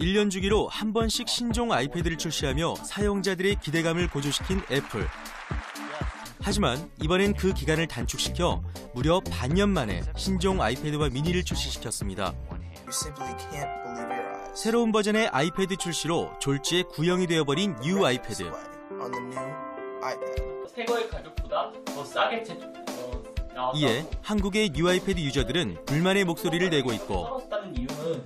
1년 주기로 한 번씩 신종 아이패드를 출시하며 사용자들의 기대감을 고조시킨 애플. 하지만 이번엔 그 기간을 단축시켜 무려 반년 만에 신종 아이패드와 미니를 출시시켰습니다. 새로운 버전의 아이패드 출시로 졸지에 구형이 되어버린 뉴 아이패드. 새 거의 가격보다 더 싸게 나와서 이에 한국의 뉴 아이패드 유저들은 불만의 목소리를 내고 있고 떨어졌다는 이유는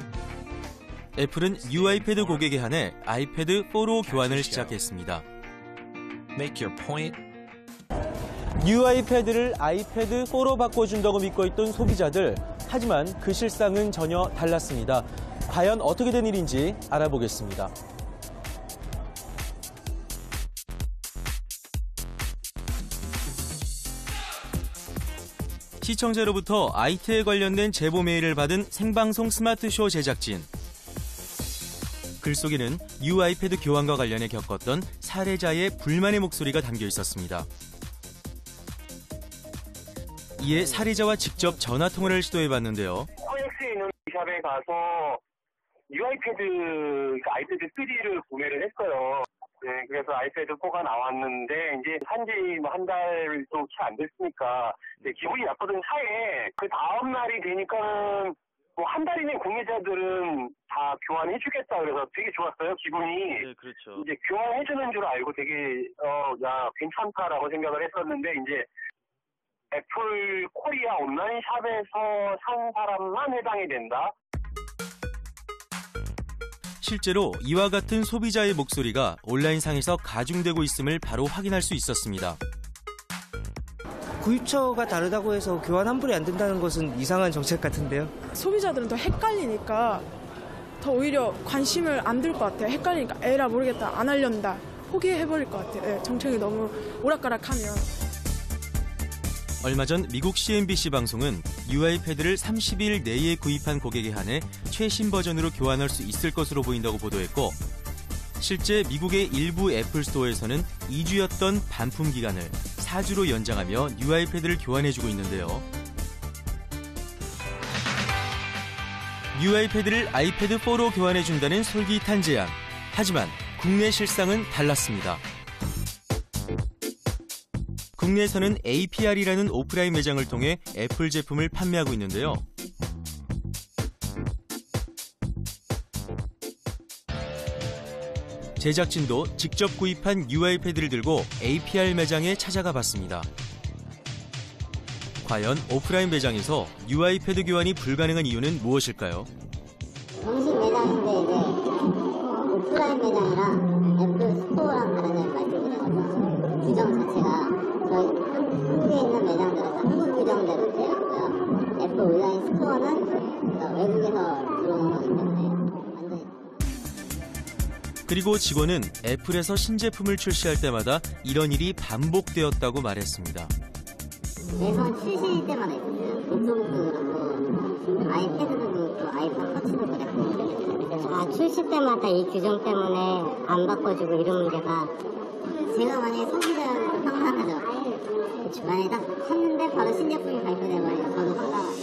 애플은 뉴 아이패드 고객에 한해 아이패드 4로 교환을 시작했습니다. Make your point. 뉴 아이패드를 아이패드 4로 바꿔준다고 믿고 있던 소비자들. 하지만 그 실상은 전혀 달랐습니다. 과연 어떻게 된 일인지 알아보겠습니다. 시청자로부터 IT에 관련된 제보 메일을 받은 생방송 스마트쇼 제작진. 글 속에는 뉴 아이패드 교환과 관련해 겪었던 사례자의 불만의 목소리가 담겨 있었습니다. 이에 사례자와 직접 전화 통화를 시도해봤는데요. 코엑스에 있는 샵에 가서 뉴 아이패드 3를 구매를 했어요. 네, 그래서 아이패드 4가 나왔는데 이제 산지 한 달도 채 안 됐으니까 기분이 나쁘던 차에 그 다음 날이 되니까는 뭐 한 달이면 구매자들은 다 교환해주겠다 그래서 되게 좋았어요, 기분이. 네, 그렇죠. 이제 교환해주는 줄 알고 되게 야 괜찮다라고 생각을 했었는데 이제 애플 코리아 온라인 샵에서 산 사람만 해당이 된다. 실제로 이와 같은 소비자의 목소리가 온라인상에서 가중되고 있음을 바로 확인할 수 있었습니다. 구입처가 다르다고 해서 교환 환불이 안 된다는 것은 이상한 정책 같은데요. 소비자들은 더 헷갈리니까 더 오히려 관심을 안 들 것 같아요. 헷갈리니까 에라 모르겠다, 안 하려는다, 포기해버릴 것 같아요. 정책이 너무 오락가락하면. 얼마 전 미국 CNBC 방송은 뉴 아이패드를 30일 내에 구입한 고객에 한해 최신 버전으로 교환할 수 있을 것으로 보인다고 보도했고, 실제 미국의 일부 애플 스토어에서는 2주였던 반품 기간을 4주로 연장하며 뉴 아이패드를 교환해주고 있는데요. 뉴 아이패드를 아이패드 4로 교환해준다는 솔깃한 제안. 하지만 국내 실상은 달랐습니다. 국내에서는 APR이라는 오프라인 매장을 통해 애플 제품을 판매하고 있는데요. 제작진도 직접 구입한 뉴 아이패드를 들고 APR 매장에 찾아가 봤습니다. 과연 오프라인 매장에서 뉴 아이패드 교환이 불가능한 이유는 무엇일까요? 정식 매장인데 이제 오프라인 매장이랑 애플 스토어랑 다른 점을 말씀드리거든요. 규정 자체가 저희 한국에 있는 매장들은 한국 규정대로 되어 있고요. 애플 온라인 스토어는 외국에서 들어오는 거기 때문에 완전히. 그리고 직원은 애플에서 신제품을 출시할 때마다 이런 일이 반복되었다고 말했습니다. 매번 출시 때마다 있었어요. 노트북도 그렇고 아이패드도 그렇고 아이폰 터치도 그랬고 출시 때마다 이 규정 때문에 안 바꿔주고 이런 문제가 제가 만약에 소비자는 황당하죠. 만약에 딱 샀는데 바로 신제품이 발표돼버리면 저도 황당하죠.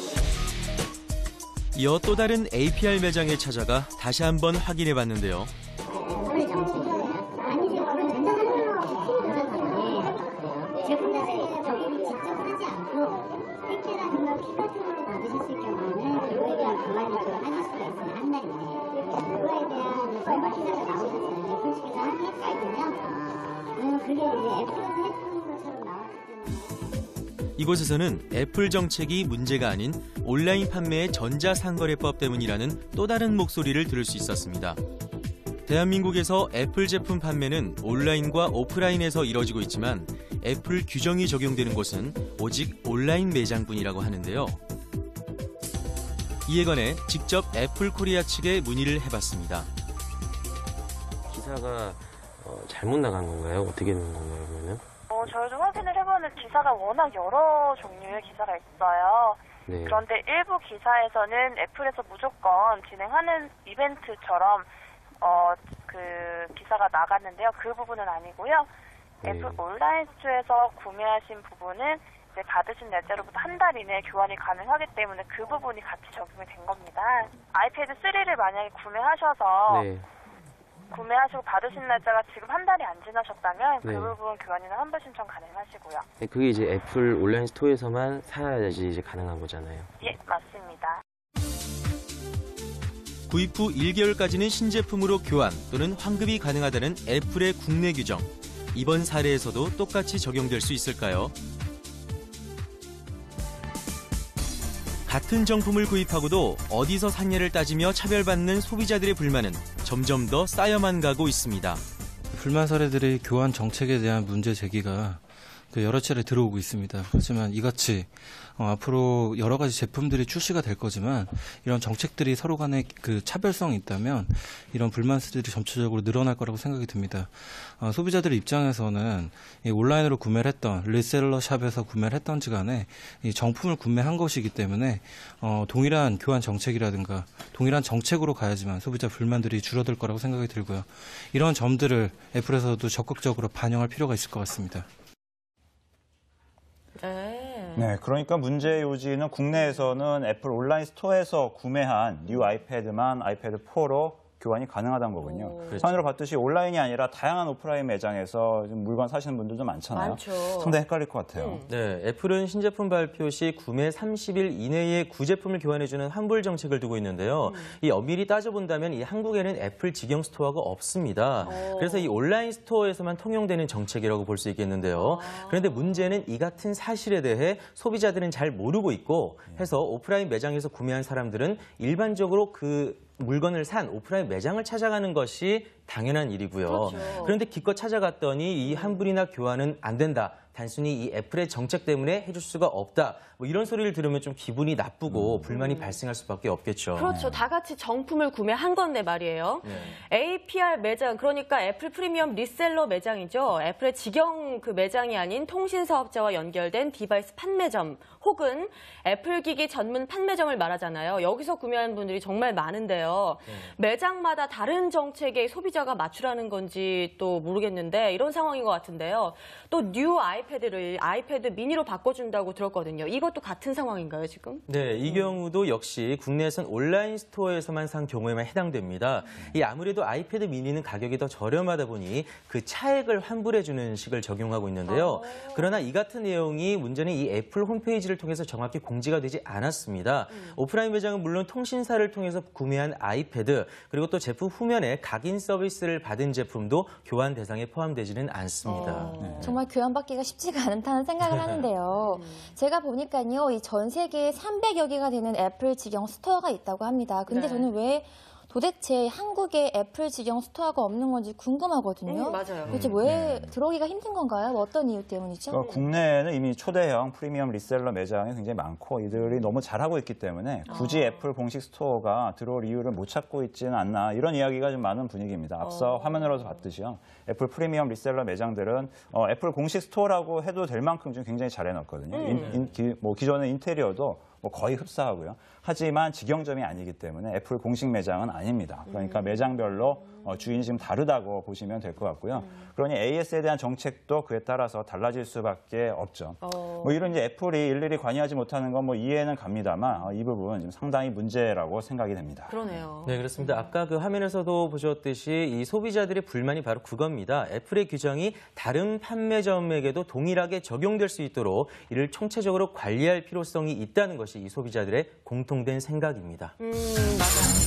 이어 또 다른 APR 매장에 찾아가 다시 한번 확인해봤는데요. 소리 정책이에요? 아니죠. 제품들이 저희는 직접 하지 않고 택배라든가 피 같은 걸로 받으셨을 경우는 그거에 대한 불만 요청을 하실 수가 있어요. 한 달 이내에. 그거에 대한 설마 피자가 나오셨어요. 솔직히 하겠다 있군요. 그게 이제 애플에서 해주는 것처럼 나왔기 때문에. 이곳에서는 애플 정책이 문제가 아닌 온라인 판매의 전자상거래법 때문이라는 또 다른 목소리를 들을 수 있었습니다. 대한민국에서 애플 제품 판매는 온라인과 오프라인에서 이뤄지고 있지만 애플 규정이 적용되는 곳은 오직 온라인 매장뿐이라고 하는데요. 이에 관해 직접 애플 코리아 측에 문의를 해봤습니다. 기사가 잘못 나간 건가요? 어떻게 된 건가요, 그러면? 저희도 확인을 해보는 기사가 워낙 여러 종류의 기사가 있어요. 네. 그런데 일부 기사에서는 애플에서 무조건 진행하는 이벤트처럼 그 기사가 나갔는데요. 그 부분은 아니고요. 네. 애플 온라인 스토어에서 구매하신 부분은 이제 받으신 날짜로부터 한 달 이내에 교환이 가능하기 때문에 그 부분이 같이 적용이 된 겁니다. 아이패드 3를 만약에 구매하셔서 네. 구매하시고 받으신 날짜가 지금 한 달이 안 지나셨다면 네. 그 부분 교환이나 환불 신청 가능하시고요. 네, 그게 이제 애플 온라인 스토어에서만 사야지 이제 가능한 거잖아요. 예, 맞습니다. 구입 후 1개월까지는 신제품으로 교환 또는 환급이 가능하다는 애플의 국내 규정. 이번 사례에서도 똑같이 적용될 수 있을까요? 같은 정품을 구입하고도 어디서 샀냐를 따지며 차별받는 소비자들의 불만은 점점 더 쌓여만 가고 있습니다. 불만 사례들의 교환 정책에 대한 문제 제기가 여러 차례 들어오고 있습니다. 하지만 이같이 앞으로 여러 가지 제품들이 출시가 될 거지만 이런 정책들이 서로 간에 차별성이 있다면 이런 불만들이 점차적으로 늘어날 거라고 생각이 듭니다. 소비자들의 입장에서는 온라인으로 구매를 했던 리셀러 샵에서 구매를 했던지 간에 이 정품을 구매한 것이기 때문에 동일한 교환 정책이라든가 동일한 정책으로 가야지만 소비자 불만들이 줄어들 거라고 생각이 들고요. 이런 점들을 애플에서도 적극적으로 반영할 필요가 있을 것 같습니다. 네, 그러니까 문제의 요지는 국내에서는 애플 온라인 스토어에서 구매한 뉴 아이패드만 아이패드 4로 교환이 가능하다는 거군요. 그렇죠. 화면으로 봤듯이 온라인이 아니라 다양한 오프라인 매장에서 물건 사시는 분들도 많잖아요. 많죠. 상당히 헷갈릴 것 같아요. 네, 애플은 신제품 발표 시 구매 30일 이내에 구제품을 교환해주는 환불 정책을 두고 있는데요. 이 엄밀히 따져본다면 이 한국에는 애플 직영 스토어가 없습니다. 그래서 이 온라인 스토어에서만 통용되는 정책이라고 볼 수 있겠는데요. 그런데 문제는 이 같은 사실에 대해 소비자들은 잘 모르고 있고 해서 오프라인 매장에서 구매한 사람들은 일반적으로 그 물건을 산 오프라인 매장을 찾아가는 것이 당연한 일이고요. 그렇죠. 그런데 기껏 찾아갔더니 이 환불이나 교환은 안 된다. 단순히 이 애플의 정책 때문에 해줄 수가 없다. 뭐 이런 소리를 들으면 좀 기분이 나쁘고 불만이 발생할 수밖에 없겠죠. 그렇죠. 다 같이 정품을 구매한 건데 말이에요. APR 매장, 그러니까 애플 프리미엄 리셀러 매장이죠. 애플의 직영 그 매장이 아닌 통신 사업자와 연결된 디바이스 판매점 혹은 애플 기기 전문 판매점을 말하잖아요. 여기서 구매하는 분들이 정말 많은데요. 매장마다 다른 정책에 소비자가 맞추라는 건지 또 모르겠는데 이런 상황인 것 같은데요. 또 뉴 아이패드를 아이패드 미니로 바꿔준다고 들었거든요. 이것도 같은 상황인가요, 지금? 네, 이 경우도 역시 국내에선 온라인 스토어에서만 산 경우에만 해당됩니다. 이 아무래도 아이패드 미니는 가격이 더 저렴하다 보니 그 차액을 환불해주는 식을 적용하고 있는데요. 그러나 이 같은 내용이 문제는 이 애플 홈페이지를 통해서 정확히 공지가 되지 않았습니다. 오프라인 매장은 물론 통신사를 통해서 구매한 아이패드 그리고 또 제품 후면에 각인 서비스를 받은 제품도 교환 대상에 포함되지는 않습니다. 정말 교환받기가 쉽지가 않다는 생각을 하는데요. 제가 보니까요, 이 전 세계에 300여 개가 되는 애플 직영 스토어가 있다고 합니다. 근데 저는 왜 도대체 한국에 애플 직영 스토어가 없는 건지 궁금하거든요. 맞아요. 도대체 왜 들어오기가 힘든 건가요? 어떤 이유 때문이죠? 국내에는 이미 초대형 프리미엄 리셀러 매장이 굉장히 많고 이들이 너무 잘하고 있기 때문에 굳이 애플 공식 스토어가 들어올 이유를 못 찾고 있지는 않나 이런 이야기가 좀 많은 분위기입니다. 앞서 화면으로도 봤듯이요. 애플 프리미엄 리셀러 매장들은 애플 공식 스토어라고 해도 될 만큼 좀 굉장히 잘 해놨거든요. 기존의 인테리어도 거의 흡사하고요. 하지만 직영점이 아니기 때문에 애플 공식 매장은 아닙니다. 그러니까 매장별로 주인이 지금 다르다고 보시면 될 것 같고요. 그러니 AS에 대한 정책도 그에 따라서 달라질 수밖에 없죠. 이런 이제 애플이 일일이 관여하지 못하는 건 이해는 갑니다만 이 부분 지금 상당히 문제라고 생각이 됩니다. 그러네요. 네, 그렇습니다. 아까 그 화면에서도 보셨듯이 이 소비자들의 불만이 바로 그겁니다. 애플의 규정이 다른 판매점에게도 동일하게 적용될 수 있도록 이를 총체적으로 관리할 필요성이 있다는 것이 이 소비자들의 공통된 생각입니다. 맞아요.